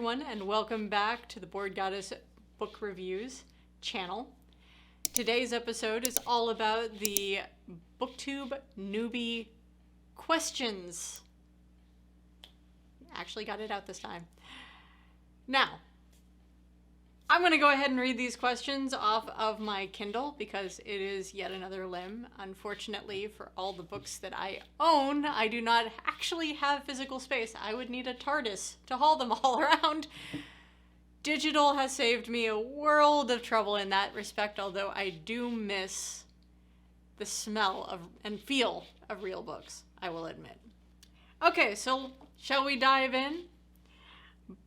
everyone, and welcome back to the Board Goddess Book Reviews channel. Today's episode is all about the BookTube newbie questions. Actually got it out this time. Now, I'm going to go ahead and read these questions off of my Kindle because it is yet another limb. Unfortunately, for all the books that I own, I do not actually have physical space. I would need a TARDIS to haul them all around. Digital has saved me a world of trouble in that respect, although I do miss the smell of and feel of real books, I will admit. Okay, so shall we dive in?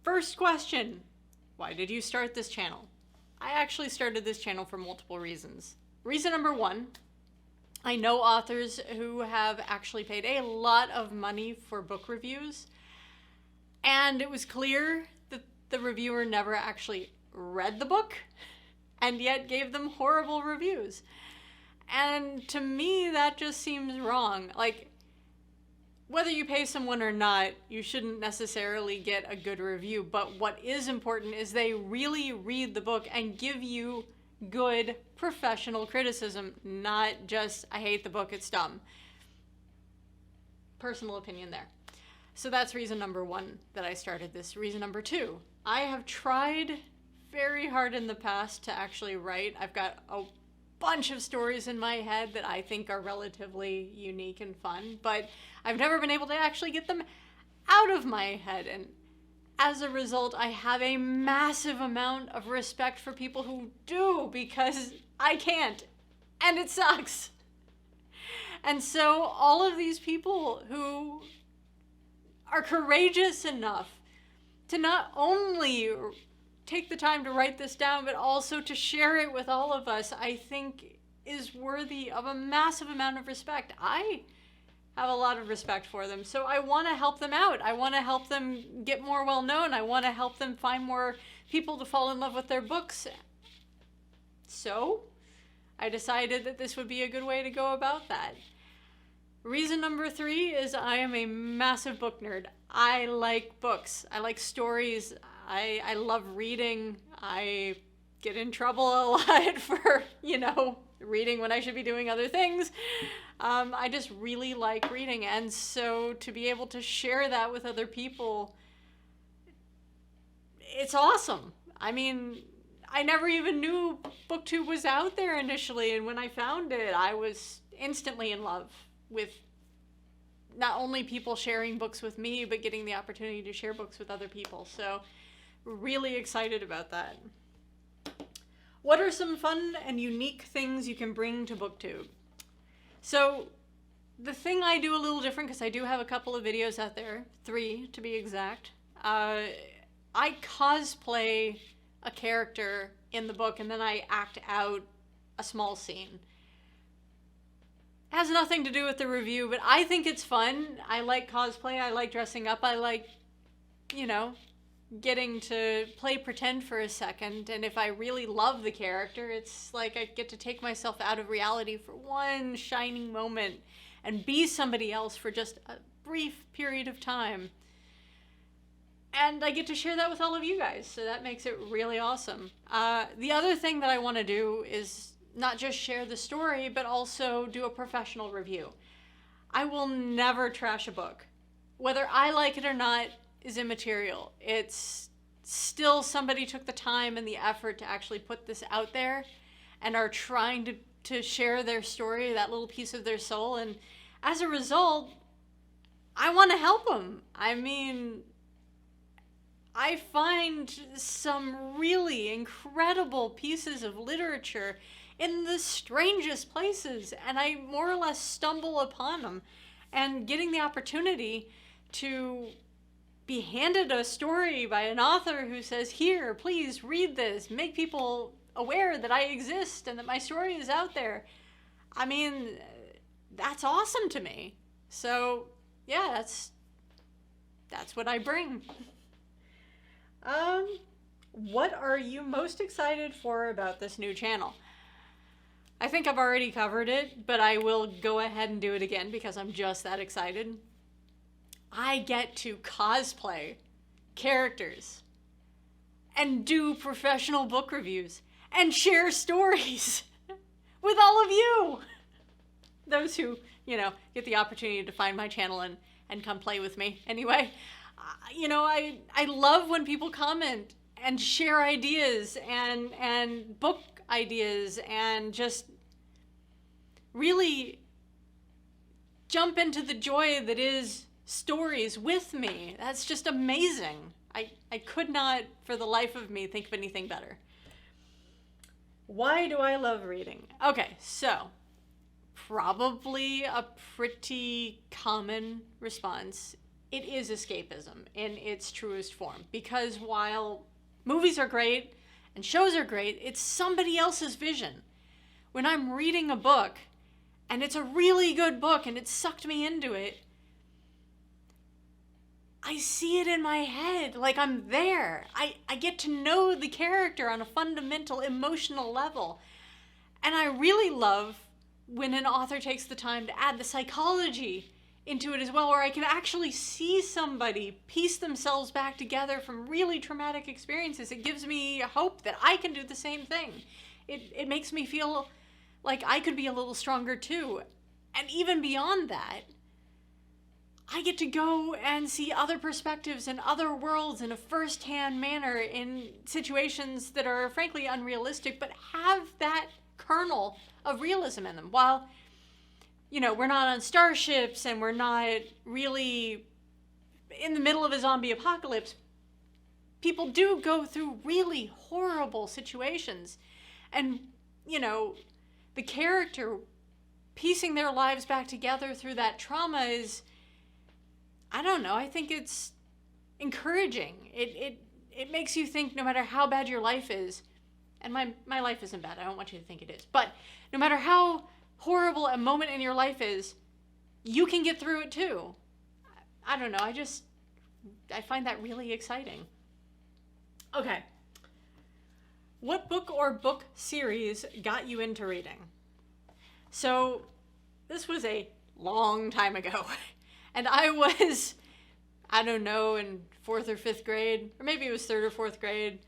First question. Why did you start this channel? I actually started this channel for multiple reasons. Reason number one, I know authors who have actually paid a lot of money for book reviews, and it was clear that the reviewer never actually read the book and yet gave them horrible reviews. And to me, that just seems wrong. Like, whether you pay someone or not, you shouldn't necessarily get a good review, but what is important is they really read the book and give you good professional criticism, not just, I hate the book, it's dumb. Personal opinion there. So that's reason number one that I started this. Reason number two, I have tried very hard in the past to actually write. I've got a bunch of stories in my head that I think are relatively unique and fun, but I've never been able to actually get them out of my head. And as a result, I have a massive amount of respect for people who do, because I can't, and it sucks. And so all of these people who are courageous enough to not only take the time to write this down, but also to share it with all of us, I think is worthy of a massive amount of respect. I have a lot of respect for them, so I want to help them out. I want to help them get more well known. I want to help them find more people to fall in love with their books. So I decided that this would be a good way to go about that. Reason number three is I am a massive book nerd. I like books. I like stories. I love reading. I get in trouble a lot for, reading when I should be doing other things. I just really like reading, and so to be able to share that with other people, it's awesome. I mean, I never even knew BookTube was out there initially, and when I found it, I was instantly in love with not only people sharing books with me, but getting the opportunity to share books with other people. So really excited about that. What are some fun and unique things you can bring to BookTube? So the thing I do a little different, because I do have a couple of videos out there, 3 to be exact, I cosplay a character in the book and then I act out a small scene. It has nothing to do with the review, but I think it's fun. I like cosplay, I like dressing up, I like, getting to play pretend for a second, and if I really love the character, it's like I get to take myself out of reality for one shining moment and be somebody else for just a brief period of time. And I get to share that with all of you guys, so that makes it really awesome. The other thing that I want to do is not just share the story, but also do a professional review. I will never trash a book. Whether I like it or not is immaterial. It's still somebody took the time and the effort to actually put this out there and are trying to share their story, that little piece of their soul, and as a result, I want to help them. I mean, I find some really incredible pieces of literature in the strangest places, and I more or less stumble upon them, and getting the opportunity to be handed a story by an author who says, here, please read this, make people aware that I exist and that my story is out there. I mean, that's awesome to me. So yeah, that's what I bring. What are you most excited for about this new channel? I think I've already covered it, but I will go ahead and do it again because I'm just that excited. I get to cosplay characters and do professional book reviews and share stories with all of you. Those who, get the opportunity to find my channel and come play with me. Anyway, I love when people comment and share ideas and book ideas and just really jump into the joy that is stories with me. That's just amazing. I could not, for the life of me, think of anything better. Why do I love reading? Okay, so probably a pretty common response. It is escapism in its truest form, because while movies are great and shows are great, it's somebody else's vision. When I'm reading a book and it's a really good book and it sucked me into it, I see it in my head, like I'm there. I get to know the character on a fundamental emotional level. And I really love when an author takes the time to add the psychology into it as well, where I can actually see somebody piece themselves back together from really traumatic experiences. It gives me hope that I can do the same thing. It makes me feel like I could be a little stronger too. And even beyond that, I get to go and see other perspectives and other worlds in a first-hand manner in situations that are frankly unrealistic, but have that kernel of realism in them. While, we're not on starships and we're not really in the middle of a zombie apocalypse, people do go through really horrible situations. And, the character piecing their lives back together through that trauma is, I don't know, I think it's encouraging. It makes you think no matter how bad your life is, and my life isn't bad, I don't want you to think it is, but no matter how horrible a moment in your life is, you can get through it too. I don't know, I find that really exciting. Okay. What book or book series got you into reading? So, this was a long time ago. And I was, I don't know, in 4th or 5th grade, or maybe it was 3rd or 4th grade.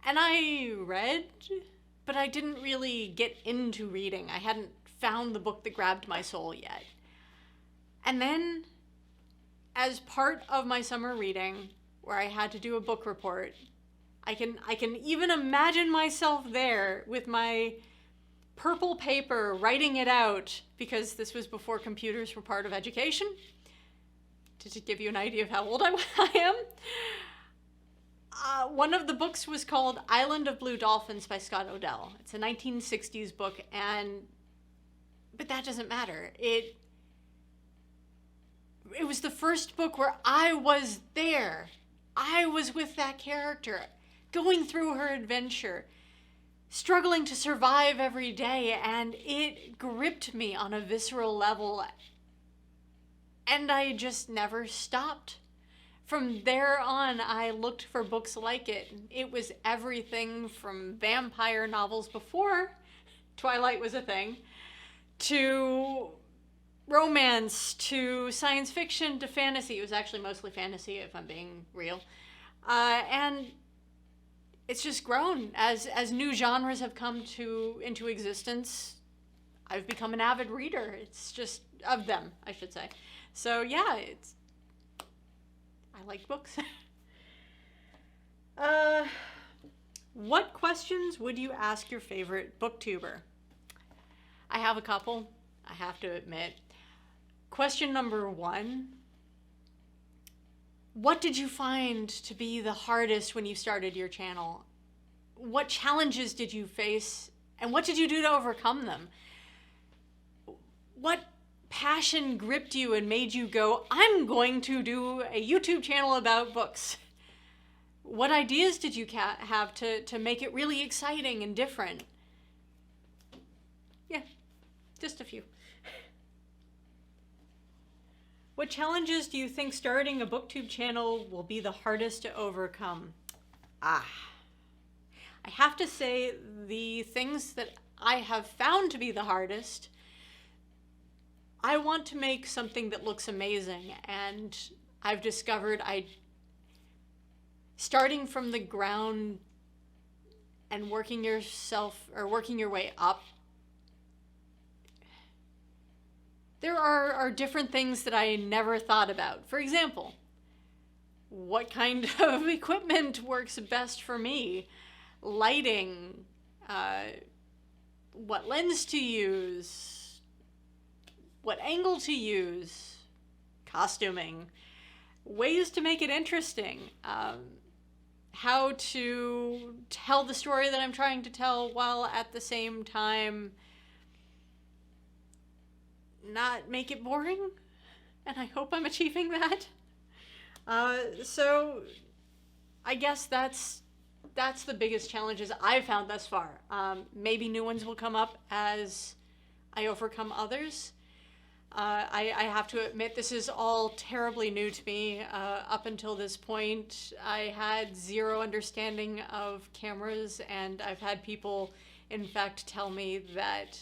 And I read, but I didn't really get into reading. I hadn't found the book that grabbed my soul yet. And then, as part of my summer reading, where I had to do a book report, I can even imagine myself there with my purple paper writing it out, because this was before computers were part of education, to give you an idea of how old I am. One of the books was called Island of Blue Dolphins by Scott Odell. It's a 1960s book, but that doesn't matter. It was the first book where I was there. I was with that character, going through her adventure, struggling to survive every day, and it gripped me on a visceral level, and I just never stopped. From there on, I looked for books like it. It was everything from vampire novels before Twilight was a thing, to romance, to science fiction, to fantasy. It was actually mostly fantasy, if I'm being real. And it's just grown as new genres have come into existence. I've become an avid reader. It's just of them, I should say. So yeah, I like books. What questions would you ask your favorite booktuber? I have a couple, I have to admit. Question number 1. What did you find to be the hardest when you started your channel? What challenges did you face, and what did you do to overcome them? What passion gripped you and made you go, I'm going to do a YouTube channel about books? What ideas did you have to make it really exciting and different? Yeah, just a few. What challenges do you think starting a BookTube channel will be the hardest to overcome? I have to say the things that I have found to be the hardest, I want to make something that looks amazing, and I've discovered starting from the ground and working your way up, there are different things that I never thought about. For example, what kind of equipment works best for me? Lighting, what lens to use, what angle to use, costuming, ways to make it interesting, how to tell the story that I'm trying to tell while at the same time not make it boring. And I hope I'm achieving that. So I guess that's the biggest challenges I've found thus far. Maybe new ones will come up as I overcome others. I have to admit, this is all terribly new to me. Up until this point, I had zero understanding of cameras, and I've had people, in fact, tell me that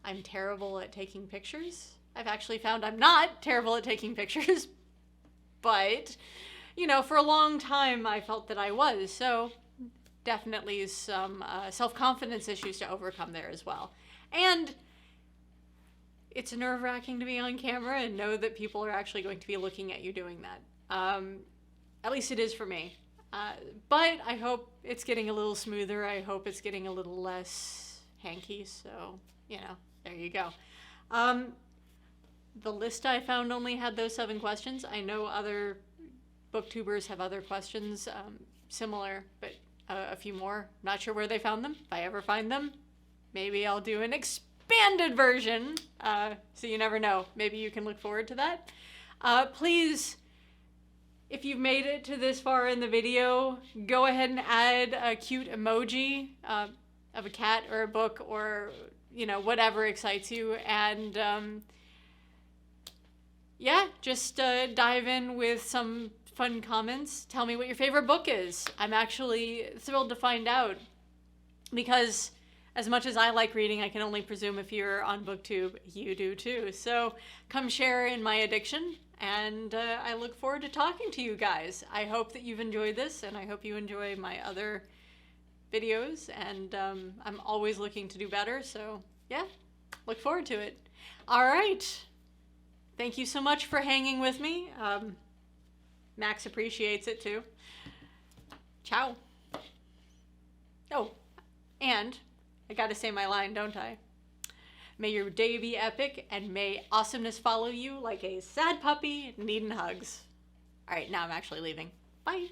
I'm terrible at taking pictures. I've actually found I'm not terrible at taking pictures, but, you know, for a long time I felt that I was, so definitely some self-confidence issues to overcome there as well. And it's nerve-wracking to be on camera and know that people are actually going to be looking at you doing that. At least it is for me. But I hope it's getting a little smoother. I hope it's getting a little less hanky, so, you know, there you go. The list I found only had those 7 questions. I know other booktubers have other questions similar, but a few more. Not sure where they found them. If I ever find them, maybe I'll do an expanded version. So you never know. Maybe you can look forward to that. Please, if you've made it to this far in the video, go ahead and add a cute emoji of a cat or a book or, you know, whatever excites you. And yeah, just dive in with some fun comments. Tell me what your favorite book is. I'm actually thrilled to find out, because as much as I like reading, I can only presume if you're on BookTube, you do too. So come share in my addiction, and I look forward to talking to you guys. I hope that you've enjoyed this, and I hope you enjoy my other videos, and I'm always looking to do better, so yeah, look forward to it. All right. Thank you so much for hanging with me. Max appreciates it too. Ciao. Oh, and I gotta say my line, don't I? May your day be epic, and may awesomeness follow you like a sad puppy needing hugs. All right, now I'm actually leaving. Bye.